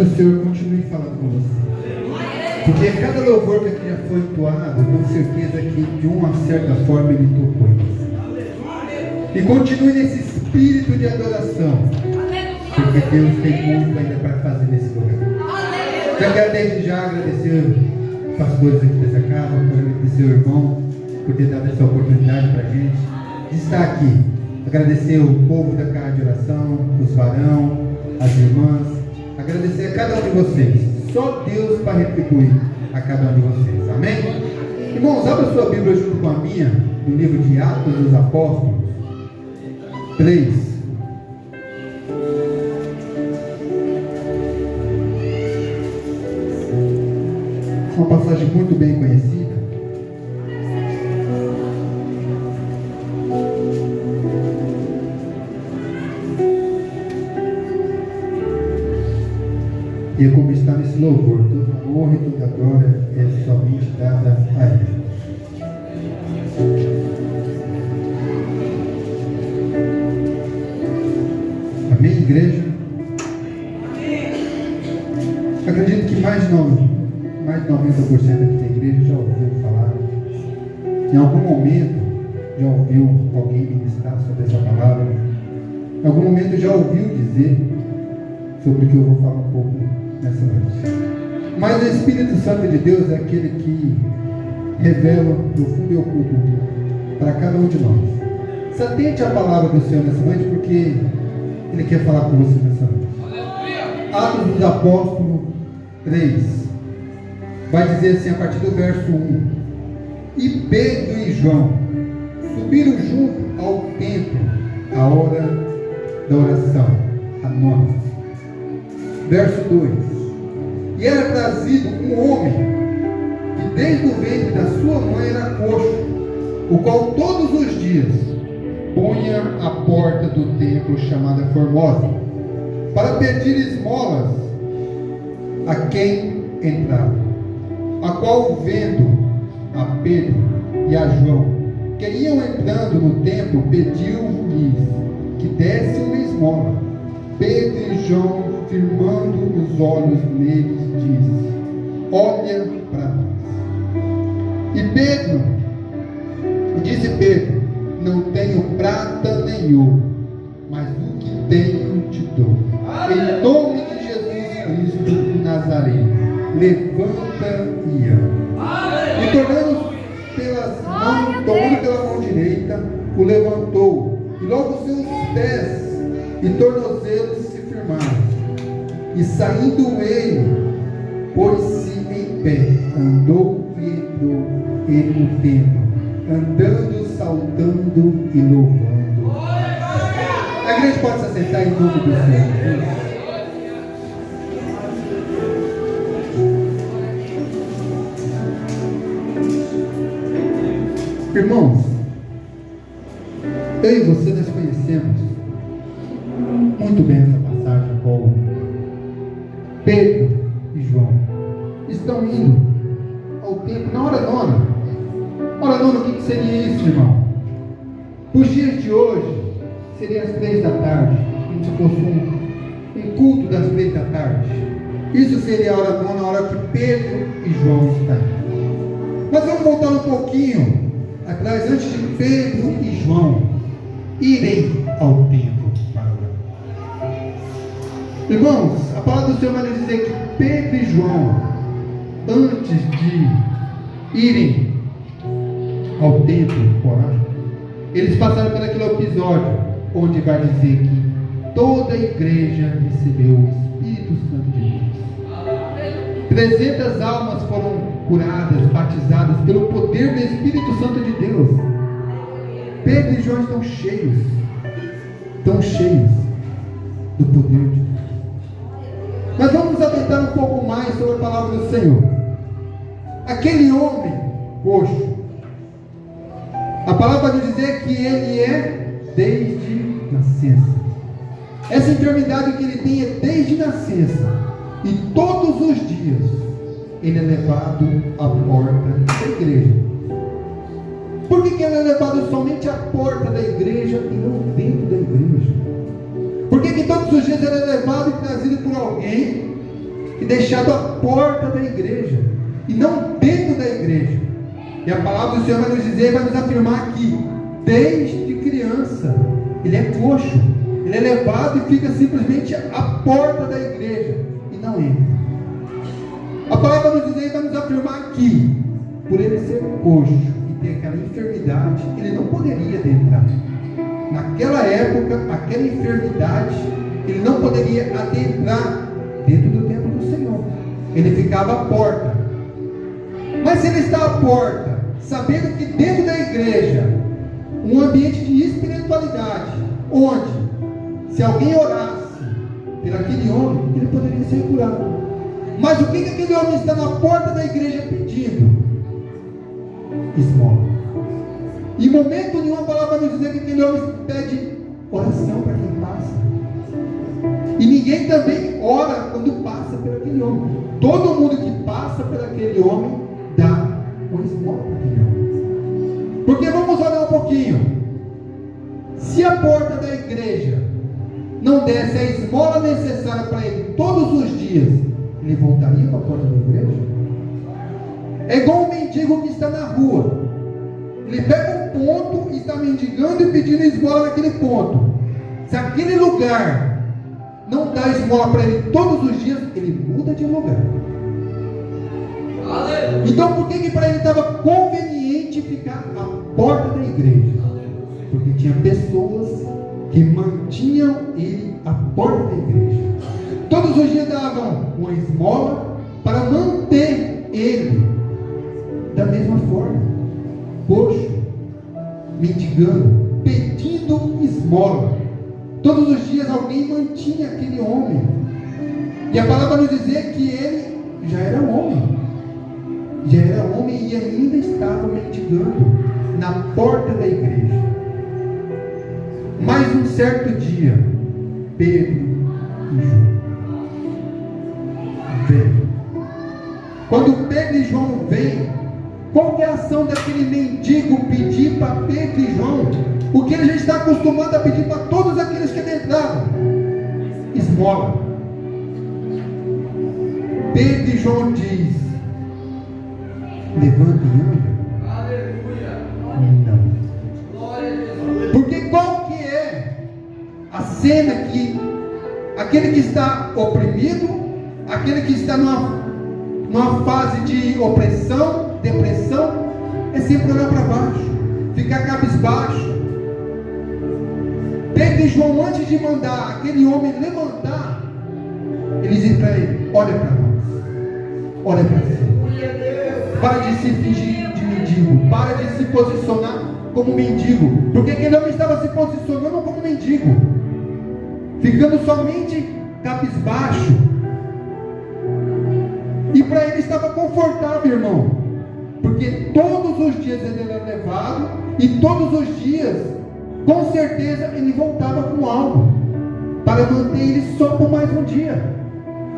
que o Senhor continue falando com você. Porque cada louvor que aqui já foi entoado, com certeza que de uma certa forma ele tocou em você. E continue nesse espírito de adoração. Porque Deus tem muito ainda para fazer nesse lugar. Eu quero desde já agradecer os pastores aqui dessa casa, agradecer o irmão por ter dado essa oportunidade para a gente de estar aqui. Agradecer o povo da casa de oração, os varão, as irmãs. Agradecer a cada um de vocês. Só Deus para retribuir a cada um de vocês. Amém? Irmãos, abra sua Bíblia junto com a minha, no livro de Atos dos Apóstolos 3. Uma passagem muito bem conhecida. E como está nesse louvor, toda a honra e toda a glória é somente dada a Ele. Amém, igreja? Acredito que mais de 90% aqui da igreja já ouviu falar. Em algum momento já ouviu alguém ministrar sobre essa palavra. Em algum momento já ouviu dizer sobre o que eu vou falar um pouco nessa noite. Mas o Espírito Santo de Deus é aquele que revela no fundo e oculto para cada um de nós. Se atente à palavra do Senhor nessa noite, porque Ele quer falar com você nessa noite. Atos dos Apóstolos 3 vai dizer assim, a partir do verso 1: E Pedro e João subiram junto ao templo à hora da oração, a nona. Verso 2: E era trazido um homem que desde o ventre da sua mãe era coxo, o qual todos os dias punha a porta do templo chamada Formosa, para pedir esmolas a quem entrava, a qual, vendo a Pedro e a João que iam entrando no templo, pediu-lhes que dessem uma esmola. Pedro e João, firmando os olhos neles, disse: Olha para nós. E disse Pedro: Não tenho prata nem ouro, mas o que tenho te dou. Em nome de Jesus Cristo de Nazaré, levanta e anda. E tomando pela mão direita, o levantou, e logo seus pés e tornozelos se firmaram. E saindo ele, pôs-se em pé, andou e entrou ele no templo, andando, saltando e louvando. A igreja pode se assentar em nome do Senhor Jesus. Irmãos, eu e você nós conhecemos muito bem essa passagem, qual Pedro e João estão indo ao templo na hora nona. Hora nona, o que seria isso, irmão? Os dias de hoje seria às 3 da tarde, como se fosse um culto das 3 da tarde. Isso seria a hora nona, a hora que Pedro e João estão. Mas vamos voltar um pouquinho atrás, antes de Pedro e João irem ao templo para orar. Irmãos, a palavra do Senhor vai dizer que Pedro e João, antes de irem ao templo orar, eles passaram por aquele episódio onde vai dizer que toda a igreja recebeu o Espírito Santo de Deus. 300 almas foram curadas, batizadas pelo poder do Espírito Santo de Deus. Pedro e João estão cheios do poder de Deus. Mas vamos nos atentar um pouco mais sobre a palavra do Senhor. Aquele homem coxo, a palavra vai dizer que ele é desde nascença. Essa enfermidade que ele tem é desde nascença, e todos os dias ele é levado à porta da igreja. Por que ele é levado somente à porta da igreja e não dentro da igreja? Por que todos os dias ele é levado e trazido por alguém e deixado à porta da igreja, e não dentro da igreja. E a palavra do Senhor vai nos dizer, vai nos afirmar que, desde criança, ele é coxo, ele é levado e fica simplesmente à porta da igreja, e não entra. A palavra vai nos dizer e vai nos afirmar que, por ele ser coxo e ter aquela enfermidade, ele não poderia adentrar. Naquela época, aquela enfermidade, ele não poderia adentrar dentro do templo do Senhor. Ele ficava à porta. Mas se ele está à porta, sabendo que dentro da igreja, um ambiente de espiritualidade, onde, se alguém orasse por aquele homem, ele poderia ser curado. Mas o que aquele homem está na porta da igreja pedindo? Esmola. Em momento nenhum a palavra vai nos dizer que aquele homem pede oração para quem passa. E ninguém também ora quando passa por aquele homem. Todo mundo que passa por aquele homem dá uma esmola para aquele homem. Porque vamos olhar um pouquinho. Se a porta da igreja não desse a esmola necessária para ele todos os dias, ele voltaria para a porta da igreja? É igual um mendigo que está na rua. Ele pega um ponto e está mendigando e pedindo esmola naquele ponto. Se aquele lugar não dá esmola para ele todos os dias, ele muda de lugar. Então por que para ele estava conveniente ficar à porta da igreja? Porque tinha pessoas que mantinham ele à porta da igreja. Todos os dias davam uma esmola para manter ele da mesma forma, coxo, mendigando, pedindo esmola. Todos os dias alguém mantinha aquele homem. E a palavra nos dizer que ele já era homem. Já era homem e ainda estava mendigando na porta da igreja. Mas um certo dia, Pedro e João vêm. Quando Pedro e João vêm, qual é a ação daquele mendigo pedir para Pedro e João? O que ele já está acostumado a pedir para todos aqueles que adentravam: esmola. Pedro e João diz: levanta e anda. Aleluia. Não. Porque qual que é a cena que aquele que está oprimido, aquele que está numa fase de opressão, depressão, é sempre olhar para baixo, ficar cabisbaixo. Pedro e João, antes de mandar aquele homem levantar, eles dizem para ele: olha para nós, olha para você, para de se fingir de mendigo, para de se posicionar como mendigo, porque aquele homem estava se posicionando como mendigo, ficando somente cabisbaixo, e para ele estava confortável, irmão, porque todos os dias ele era levado, e todos os dias, com certeza, ele voltava com algo, para manter ele só por mais um dia.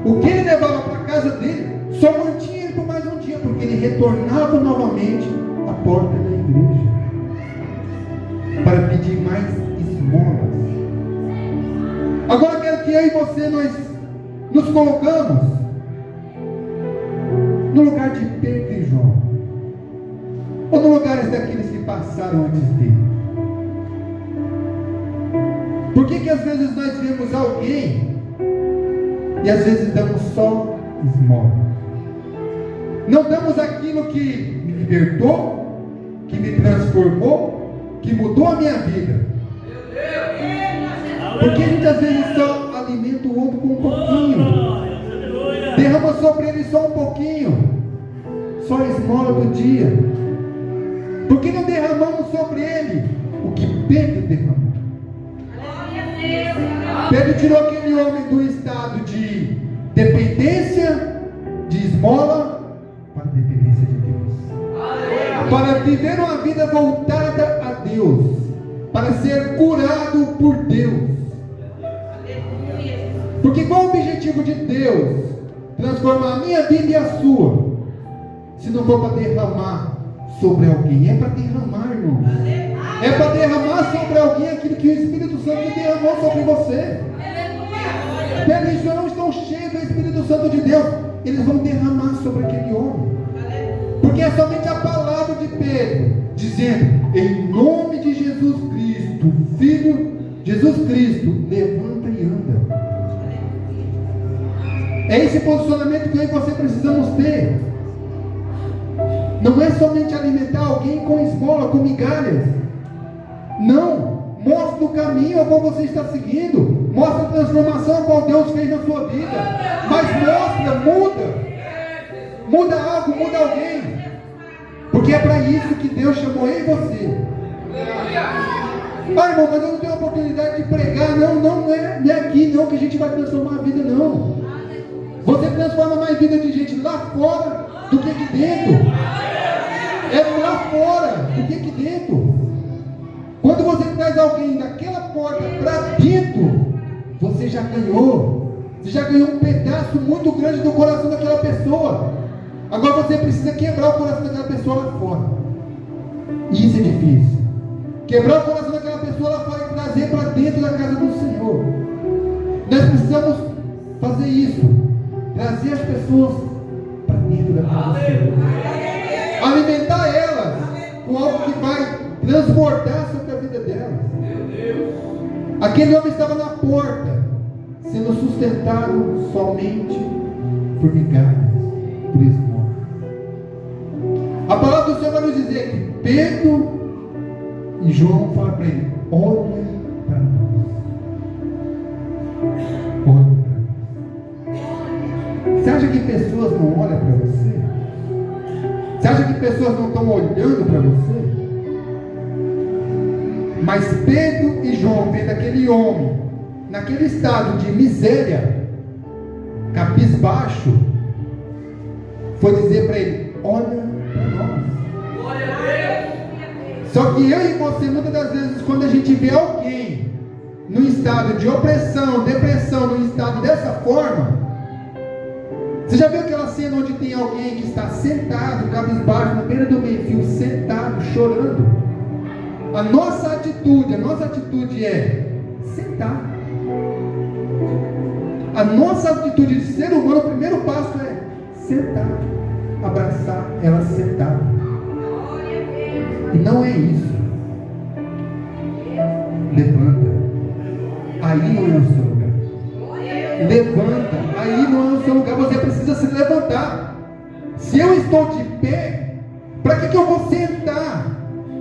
O que ele levava para a casa dele, só mantinha ele por mais um dia, porque ele retornava novamente à porta da igreja, para pedir mais esmolas. Agora quero que eu e você, nós nos colocamos no lugar de Pedro e João, ou no lugar daqueles que passaram antes dele. Por que às vezes nós vemos alguém e às vezes damos só esmola? Não damos aquilo que me libertou, que me transformou, que mudou a minha vida. Porque a gente às vezes só alimenta o outro com um pouquinho, derrama sobre ele só um pouquinho, só a esmola do dia. Por que não derramamos sobre ele o que Pedro derramou? Pedro tirou aquele homem do estado de dependência, de esmola, para a dependência de Deus, para viver uma vida voltada a Deus, para ser curado por Deus. Porque qual é o objetivo de Deus? Transformar a minha vida e a sua. Se não for para derramar sobre alguém, é para derramar, irmão. É para derramar sobre alguém aquilo que o Espírito Santo derramou sobre você. Pedro e João estão cheios do Espírito Santo de Deus. eles vão derramar sobre aquele homem. Porque é somente a palavra de Pedro, dizendo, em nome de Jesus Cristo, Filho Jesus Cristo, levanta e anda. É esse posicionamento que eu e você precisamos ter. Não é somente alimentar alguém com esmola, com migalhas. Não. Mostre o caminho ao qual você está seguindo. Mostre a transformação a qual Deus fez na sua vida. Mas mostra, muda. Muda algo, muda alguém. Porque é para isso que Deus chamou eu e você. Ah, irmão, mas eu não tenho oportunidade de pregar. Não é aqui não que a gente vai transformar a vida, não. Você transforma mais vida de gente lá fora do que aqui dentro. É lá fora do que aqui dentro. Quando você traz alguém daquela porta para dentro, você já ganhou. Você já ganhou um pedaço muito grande do coração daquela pessoa. Agora você precisa quebrar o coração daquela pessoa lá fora. E isso é difícil. Quebrar o coração daquela pessoa lá fora e trazer para dentro da casa do Senhor. Nós precisamos fazer isso. Trazer as pessoas para dentro da casa do Senhor. Alimentar elas com algo que vai transbordar sobre a vida delas. Aquele homem estava na porta, sendo sustentado somente por migalhas, por esmola. A palavra do Senhor vai nos dizer que Pedro e João falam para ele: olha para nós. Olha para nós. Você acha que pessoas não olham para você? Você acha que pessoas não estão olhando para você? Mas Pedro e João, vendo aquele homem naquele estado de miséria, cabisbaixo, foi dizer para ele: olha para nós. Só que eu e você, muitas das vezes, quando a gente vê alguém no estado de opressão, depressão, no estado dessa forma, você já viu aquela cena onde tem alguém que está sentado, cabisbaixo, na beira do meio-fio, sentado, chorando? A nossa atitude é sentar. A nossa atitude de ser humano, o primeiro passo é sentar, abraçar ela sentada. E não é isso. Levanta. Aí não é o seu lugar. Levanta. Aí não é o seu lugar. Você precisa se levantar. Se eu estou de pé, para que eu vou sentar?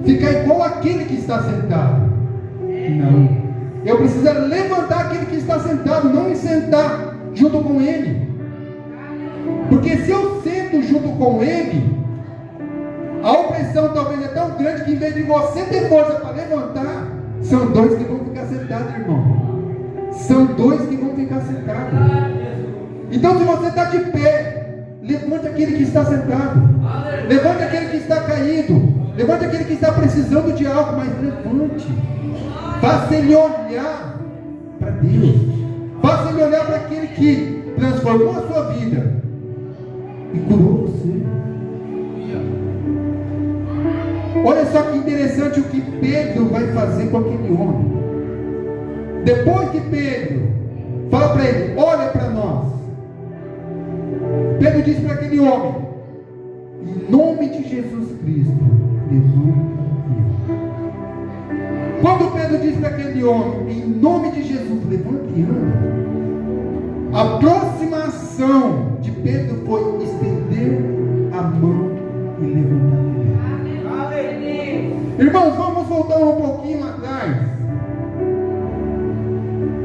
Ficar igual aquele que está sentado? Não. Eu preciso levantar aquele que está sentado, não me sentar junto com ele. Porque se eu sento junto com ele, a opressão talvez é tão grande que em vez de você ter força para levantar, são dois que vão ficar sentados, irmão. São dois que vão ficar sentados. Então, se você está de pé, levante aquele que está sentado. Levante aquele que está caído. Levante aquele que está precisando de algo, mas levante. Faça ele olhar para Deus. Faça ele olhar para aquele que transformou a sua vida e curou você. Olha só que interessante o que Pedro vai fazer com aquele homem. Depois que Pedro fala para ele: olha para nós, Pedro diz para aquele homem: em nome de Jesus Cristo, levanta e anda. Quando Pedro diz para aquele homem: em nome de Jesus, levanta e anda, a próxima ação de Pedro foi estender a mão e levantar ele. Irmãos, vamos voltar um pouquinho atrás.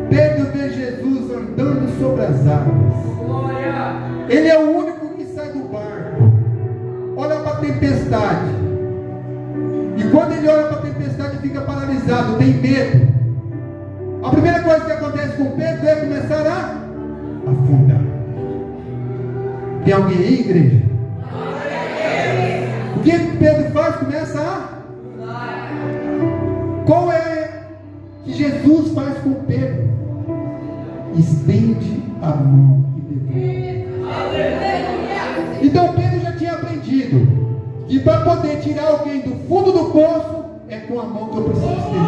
Pedro vê Jesus andando sobre as águas. Ele é o único que sai do barco. Olha para a tempestade. E quando ele olha para a tempestade, fica paralisado, tem medo. A primeira coisa que acontece com Pedro é começar a afundar. Tem alguém aí, igreja? O que Pedro faz? Começa a... Qual é que Jesus faz com Pedro? Estende a mão e levanta. Então Pedro já tinha aprendido que para poder tirar alguém do fundo do poço, é com a mão que eu preciso estender.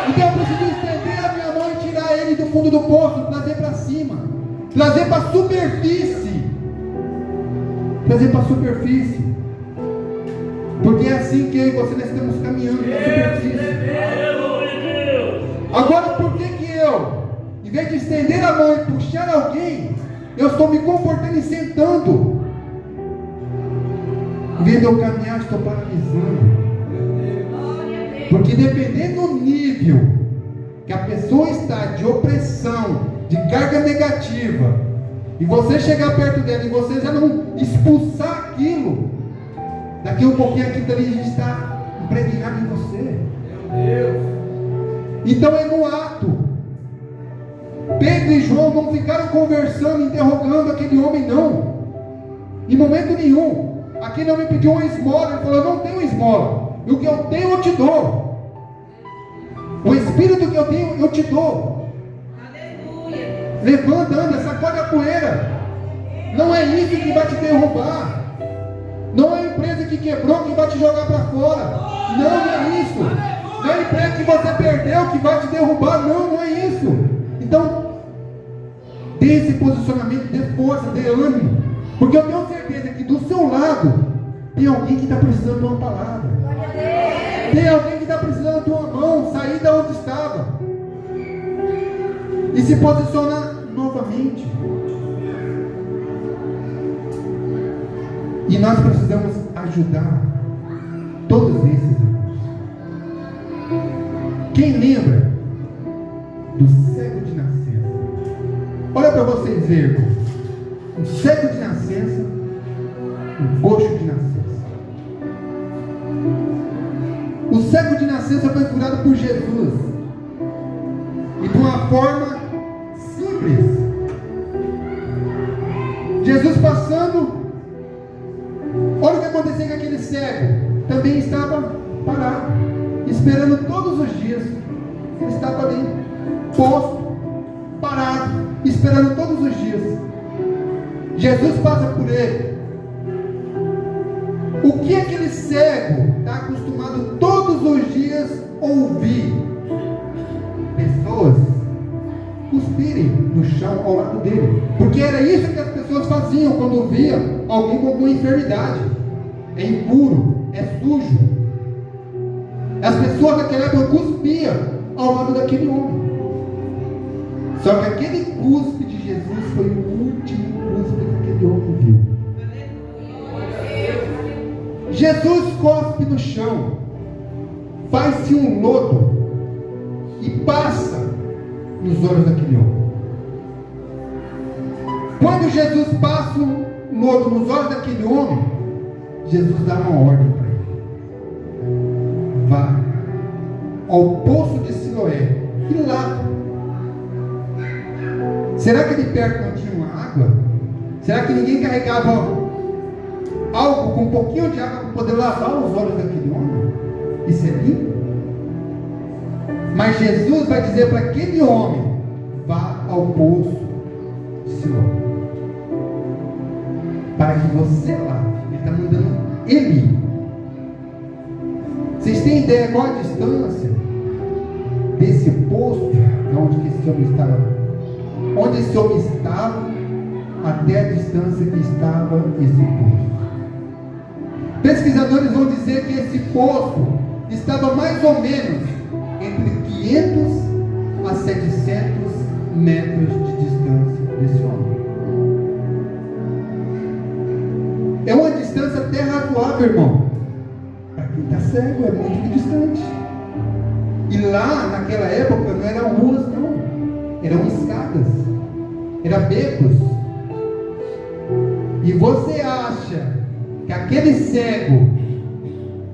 Então eu preciso estender a minha mão e tirar ele do fundo do poço, trazer para cima, trazer para a superfície. trazer para a superfície. Porque é assim que eu e você nós estamos caminhando para a superfície. Agora, por que eu, em vez de estender a mão e puxar alguém, eu estou me comportando e sentando? Em vez de eu caminhar, estou paralisando. Porque dependendo do nível que a pessoa está de opressão, de carga negativa, e você chegar perto dela e você já não expulsar aquilo, daqui a um pouquinho aquilo ali já está impregnado em você. Então é no ato. Pedro e João não ficaram conversando, interrogando aquele homem, não. Em momento nenhum. Aquele homem pediu uma esmola, ele falou: eu não tenho esmola, e o que eu tenho eu te dou. O espírito que eu tenho eu te dou. Aleluia. Levanta, anda, sacode a poeira. Não é isso que vai te derrubar. Não é a empresa que quebrou que vai te jogar para fora. Não é isso. Não é a empresa que você perdeu que vai te derrubar. Não é isso. Então, dê esse posicionamento, dê força, dê ânimo. Porque eu tenho certeza que do seu lado tem alguém que está precisando de uma palavra. Tem alguém que está precisando de uma mão, sair da onde estava e se posicionar novamente. E nós precisamos ajudar todos esses irmãos. Quem lembra do cego de nascença? Olha para vocês verem: um cego de nascença, um coxo de nascença. O cego de nascença foi curado por Jesus, e de uma forma simples. Jesus passando, olha o que aconteceu com aquele cego. Também estava parado, esperando todos os dias. Ele estava ali, posto, parado, esperando todos os dias. Jesus passa por ele. O que aquele cego está acostumado todos os dias a ouvir? Pessoas cuspirem no chão ao lado dele. Porque era isso que as pessoas faziam quando via alguém com alguma enfermidade. É impuro, é sujo. As pessoas daquela época cuspiam ao lado daquele homem. Só que aquele cuspe de Jesus foi o último cuspe que aquele homem viu. Jesus cospe no chão, faz-se um lodo e passa nos olhos daquele homem. Quando Jesus passa um lodo nos olhos daquele homem, Jesus dá uma ordem para ele: vá ao poço de Siloé e lava. Será que ali perto não tinha uma água? Será que ninguém carregava algo com um pouquinho de água para poder lavar os olhos daquele homem e ser limpo? Mas Jesus vai dizer para aquele homem: vá ao poço de Siloé, para que você lave. Ele está mandando ele. Vocês têm ideia qual a distância desse poço, de onde esse homem estava, onde esse homem estava, até a distância que estava esse poço? Pesquisadores vão dizer que esse poço estava mais ou menos entre 500 a 700 metros de distância desse homem. É uma distância até razoável, irmão. Para quem está cego, é muito distante. E lá, naquela época, não eram ruas, não. Eram escadas. Eram becos. E você acha que aquele cego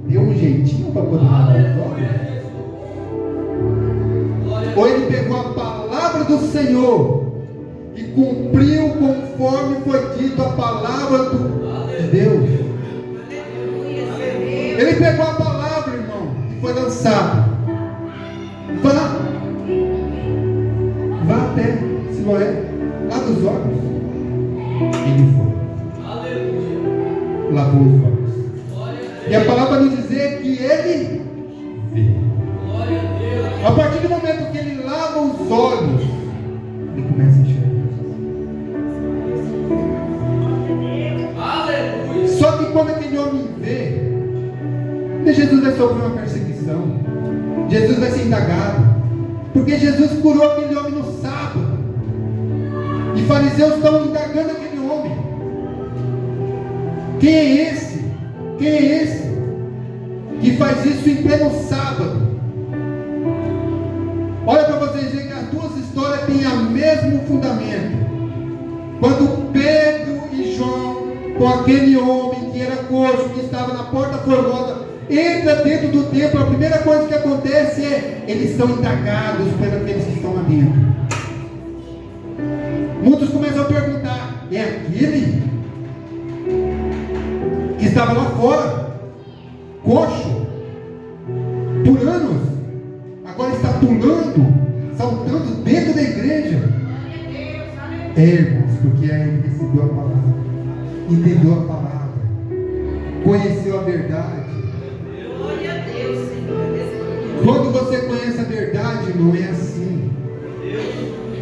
deu um jeitinho para poder lavar os olhos? Ou ele pegou a palavra do Senhor e cumpriu conforme foi dito a palavra de Deus? Ele pegou a palavra, irmão, e foi lançado. Vá até Siloé, lá dos olhos. Ele foi, lavou os olhos. E a palavra nos dizer que ele vê. A partir do momento que ele lava os olhos, ele começa a enxergar. Porque Jesus vai sofrer uma perseguição. Jesus vai ser indagado. Porque Jesus curou aquele homem no sábado. E fariseus estão indagando aquele homem. Quem é esse? Quem é esse que faz isso em pleno sábado? Olha para vocês verem que as duas histórias têm o mesmo fundamento. Quando Pedro e João, com aquele homem que era coxo, que estava na porta formosa, entra dentro do templo, a primeira coisa que acontece é eles são indagados por aqueles que estão lá dentro. Muitos começam a perguntar: é aquele que estava lá fora, coxo, por anos, agora está pulando, saltando dentro da igreja? É, irmãos, porque aí ele recebeu a palavra, entendeu a palavra, conheceu a verdade. Glória a Deus, Senhor. Quando você conhece a verdade, irmão, é assim.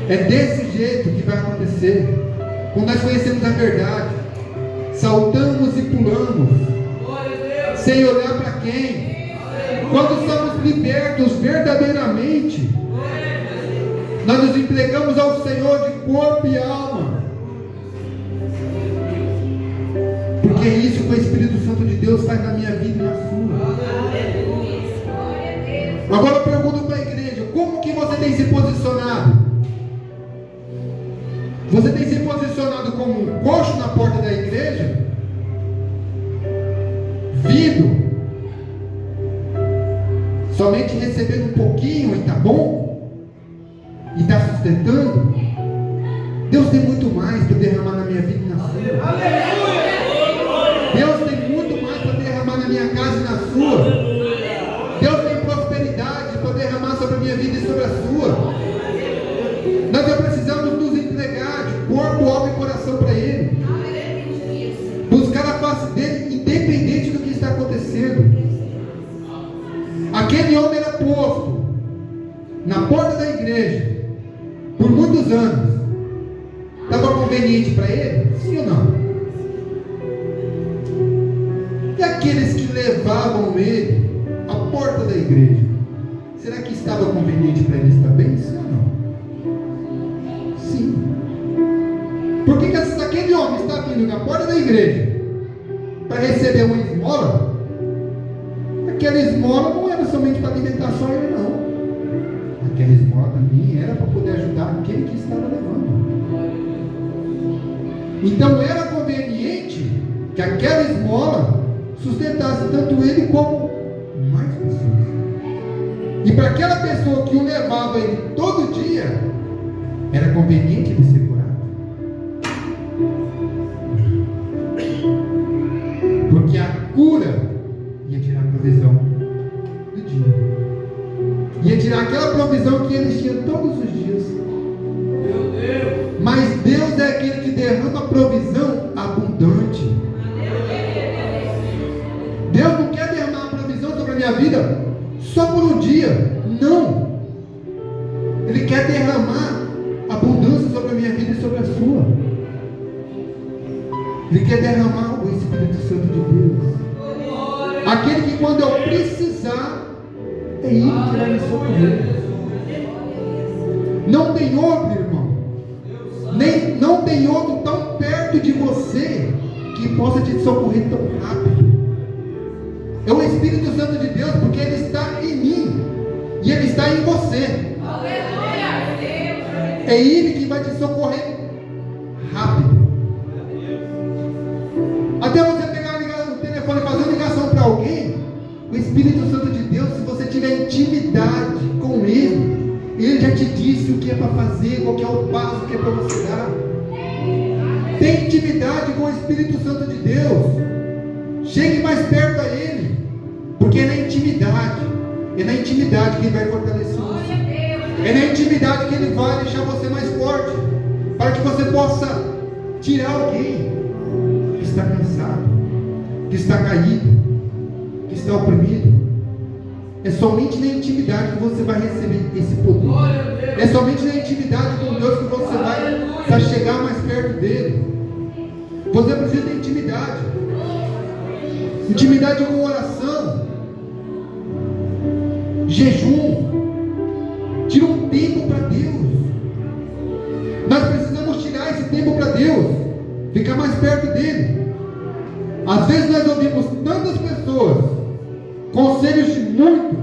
É desse jeito que vai acontecer. Quando nós conhecemos a verdade, saltamos e pulamos, sem olhar para quem. Quando somos libertos verdadeiramente, nós nos entregamos ao Senhor de corpo e alma. Porque é isso que o Espírito Santo de Deus faz na minha vida e na sua. Agora eu pergunto para a igreja: como que você tem se posicionado? Você tem se posicionado como um coxo na porta da igreja? Vindo somente recebendo um pouquinho e tá bom? E está sustentando? Deus tem muito mais para derramar na minha vida e na sua. Deus tem muito mais para derramar na minha casa e na sua. Deus tem prosperidade para derramar sobre a minha vida e sobre a sua. Nós já precisamos nos entregar de corpo, alma e coração para Ele. Buscar a face dele, independente do que está acontecendo. Aquele homem era posto na porta da igreja por muitos anos. Estava conveniente para ele? Sim ou não? E aqueles que levavam ele à porta da igreja, será que estava conveniente para eles também? Sim ou não? Sim. Por que aquele homem está vindo na porta da igreja para receber uma esmola? Aquela esmola não era somente para alimentar só ele, não. Aquela esmola também era para poder ajudar aquele que estava levando. Então era conveniente que aquela esmola sustentasse tanto ele como mais pessoas. E para aquela pessoa que o levava ele todo dia, era conveniente ele ser curado. Porque a cura ia tirar a provisão do dia. Ia tirar aquela provisão que eles tinham todos os dias. Meu Deus. Mas Deus é aquele que derrama provisão abundante. Deus não quer derramar a provisão sobre a minha vida só por um dia. Não. Ele quer derramar abundância sobre a minha vida e sobre a sua. Ele quer derramar o Espírito Santo de Deus. Aquele que quando eu precisar, é Ele que vai me socorrer. Não tem outro, irmão. Não tem outro tão perto de você que possa te socorrer tão rápido. É o Espírito Santo de Deus, porque Ele está em mim e Ele está em você. É Ele que vai te socorrer rápido. Até você pegar no telefone e fazer uma ligação para alguém, o Espírito Santo de Deus, se você tiver intimidade com Ele, Ele já te disse o que é para fazer, qual que é o passo que é para você dar. Tem intimidade com o Espírito Santo de Deus. Chegue mais perto a Ele, porque é na intimidade que Ele vai fortalecer você. É na intimidade que Ele vai deixar você mais forte, para que você possa tirar alguém que está cansado, que está caído, que está oprimido. É somente na intimidade que você vai receber esse poder. É somente na intimidade com Deus que você vai chegar mais perto dele. Você precisa de intimidade. Intimidade com oração. jejum, tira um tempo para Deus. Nós precisamos tirar esse tempo para Deus, ficar mais perto dele. Às vezes nós ouvimos tantas pessoas, conselhos de muitos,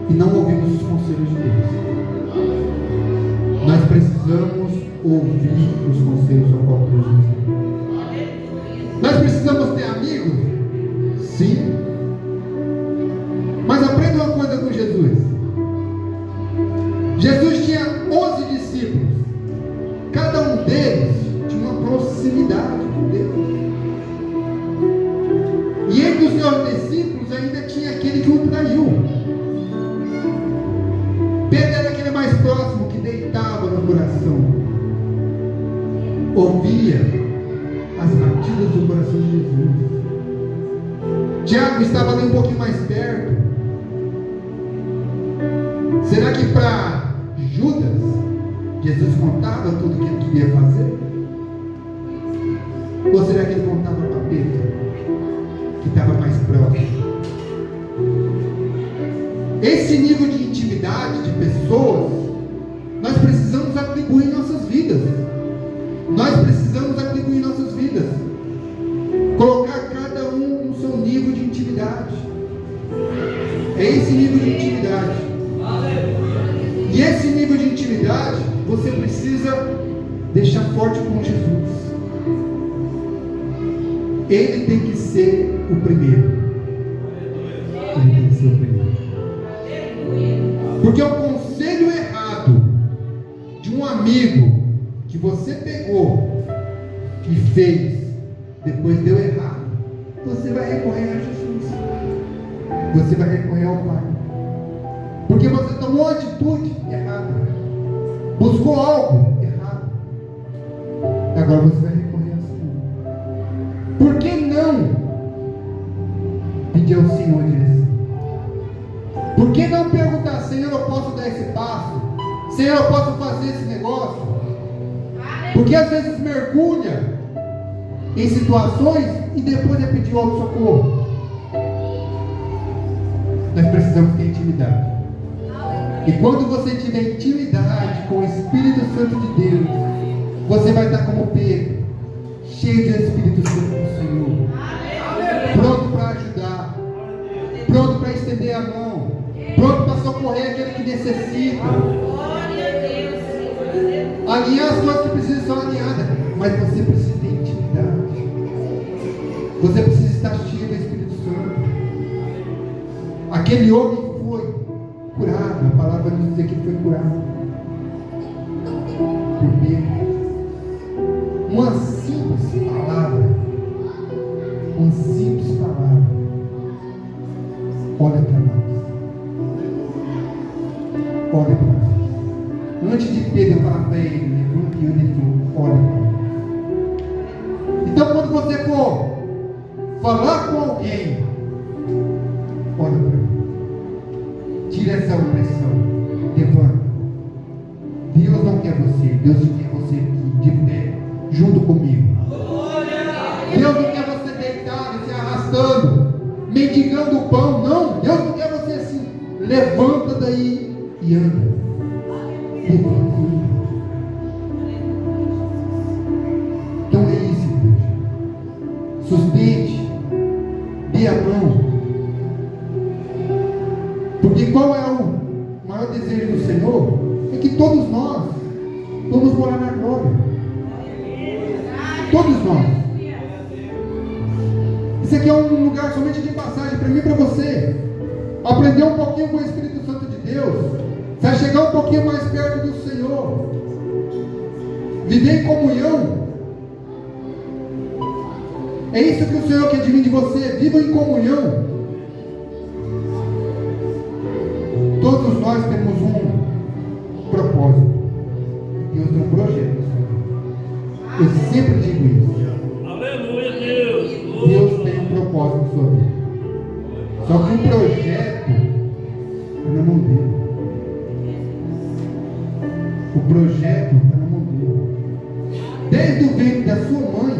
e não ouvimos os conselhos de Deus. Nós precisamos ouvir os conselhos ao qual Deus nos dá. Nós precisamos ter amigos? Sim. Mas aprenda uma coisa com Jesus. Jesus tinha 11 discípulos. Cada um deles tinha uma proximidade com Deus. E entre os seus discípulos ainda tinha aquele que o traiu. Pedro era aquele mais próximo que deitava no coração, ouvia as batidas do coração de Jesus. Tiago estava ali um pouquinho mais perto. Será que para Judas Jesus contava tudo o que ele queria fazer? Ou será que ele contava para Pedro, que estava mais próximo? Esse nível de intimidade de pessoas, nós precisamos atribuir em nossas vidas. Nós precisamos atribuir em nossas vidas. Colocar cada um no seu nível de intimidade. É esse nível de intimidade. E esse nível de intimidade, você precisa deixar forte com Jesus. Ele tem que ser o primeiro. Ele tem que ser o primeiro. Porque o conselho errado de um amigo que você pegou e fez, depois deu errado, você vai recorrer a Jesus. Você vai recorrer ao Pai. Porque você tomou uma atitude errada, buscou algo errado, agora você vai recorrer ao Senhor. Por que não pedir ao Senhor direção? Por que não perguntar: Senhor, eu posso dar esse passo? Senhor, eu posso fazer esse negócio? Porque às vezes mergulha em situações e depois é pedir outro socorro. Nós precisamos ter intimidade. E quando você tiver intimidade com o Espírito Santo de Deus, você vai estar como Pedro, cheio do Espírito Santo do Senhor, pronto para ajudar, pronto para estender a mão, pronto para socorrer aquele que necessita. Alinhar as coisas que precisam ser alinhadas, mas você precisa ter intimidade. Você precisa estar cheio do Espírito Santo. Aquele homem foi curado, a palavra nos diz que ele foi curado por Pedro. Uma simples palavra, olha para nós, olha para nós. Antes de Pedro falar para ele, levanta e ele falou: olha para nós. Então, quando você for falar com alguém, olha para mim. Tira essa opressão. Levanta. Deus não quer você. Deus quer você aqui, de pé, junto comigo. Deus não quer você deitado, se arrastando, mendigando o pão. Não. Deus não quer você assim. Levanta daí e anda. Levanta. Então é isso, igreja. Sustente. Dê a mão. Porque qual é o maior desejo do Senhor? É que todos nós vamos morar na glória. Todos nós. Isso aqui é um lugar somente de passagem para mim e para você. Aprender um pouquinho com o Espírito Santo de Deus. Vai chegar um pouquinho mais perto do Senhor. Viver em comunhão. É isso que o Senhor quer de mim, de você. Viva em comunhão. Todos nós temos um propósito. Deus tem um projeto. Eu sempre digo isso. Aleluia, Deus. Deus tem um propósito na sua vida. Só que o projeto é na mão dele. O projeto é na mão dele. Desde o ventre da sua mãe,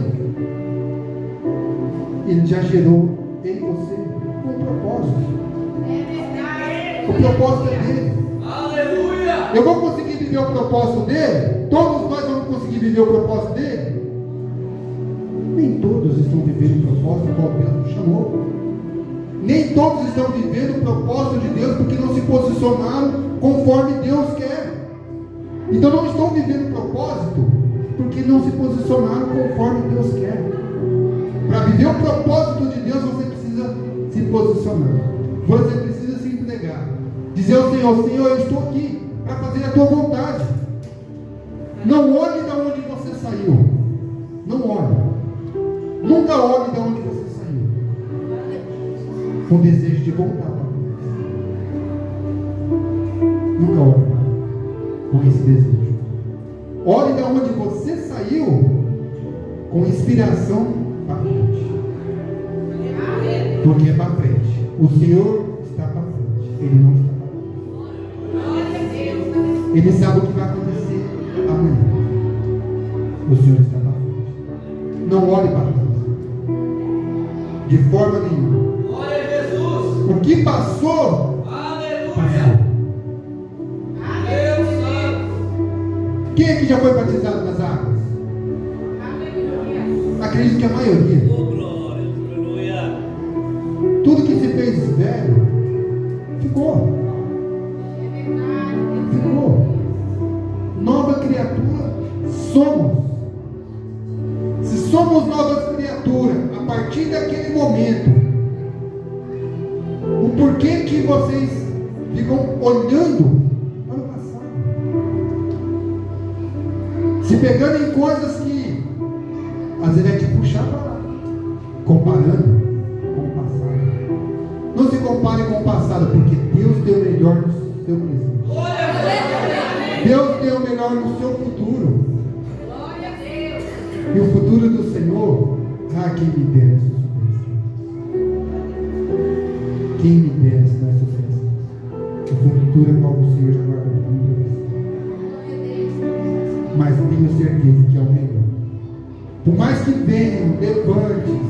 ele já gerou em você um propósito. propósito é dele. Aleluia! Eu vou conseguir viver o propósito dele? Todos nós vamos conseguir viver o propósito dele? Nem todos estão vivendo o propósito qual Deus nos chamou. Nem todos estão vivendo o propósito de Deus porque não se posicionaram conforme Deus quer. Então não estão vivendo o propósito porque não se posicionaram conforme Deus quer. Para viver o propósito de Deus você precisa se posicionar. Você precisa se entregar. Dizer ao Senhor: Senhor, eu estou aqui para fazer a tua vontade. Não olhe de onde você saiu. Não olhe. Nunca olhe de onde você saiu com desejo de voltar para Deus. Nunca olhe com esse desejo. Olhe de onde você saiu com inspiração para frente. Porque é para frente. O Senhor está para frente. Ele não está para trás. Ele sabe o que vai acontecer amanhã. O Senhor está para frente. Não olhe para trás. De forma nenhuma. Glória a Jesus! O que passou, Aleluia! passou. Deus Santo! Quem é que já foi batizado nas águas? Acredito que a maioria. Oh, glória! Aleluia! Tudo que se fez velho ficou. Ficou. Nova criatura somos. Se somos novas criaturas, a partir daquele momento, o porquê que vocês ficam olhando para o passado, se pegando em coisas que às vezes vai te puxar para lá, comparando com o passado. Não se compare com o passado, porque Deus tem o melhor no seu presente. Deus tem o melhor no seu futuro. E o futuro do Senhor, quem me dera se soubesse. Quem me dera se nós soubéssemos. O futuro é qual o Senhor já guardou para mim. Mas tenho certeza que é o melhor. Por mais que venham levantes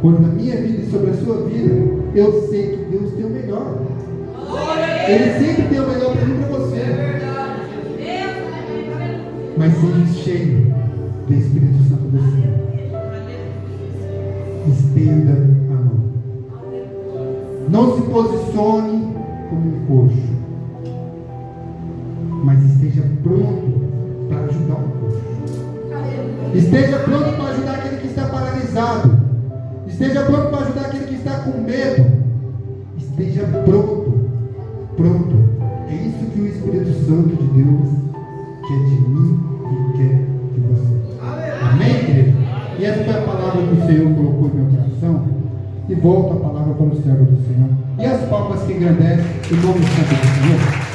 contra a minha vida e sobre a sua vida, eu sei que Deus tem o melhor. Ele sempre tem o melhor para mim e para você. Mas seja cheio do Espírito Santo do Senhor. Estenda a mão. Não se posicione como um coxo, mas esteja pronto para ajudar o coxo. Esteja pronto para ajudar aquele que está paralisado. Esteja pronto para ajudar aquele que está com medo. Esteja pronto. Pronto. É isso que o Espírito Santo de Deus quer de mim e quer de você. Amém, igreja? E essa foi a palavra que o Senhor colocou em meu coração. E volto a palavra para o servo do Senhor. E as palmas que engrandecem o nome santo do Senhor.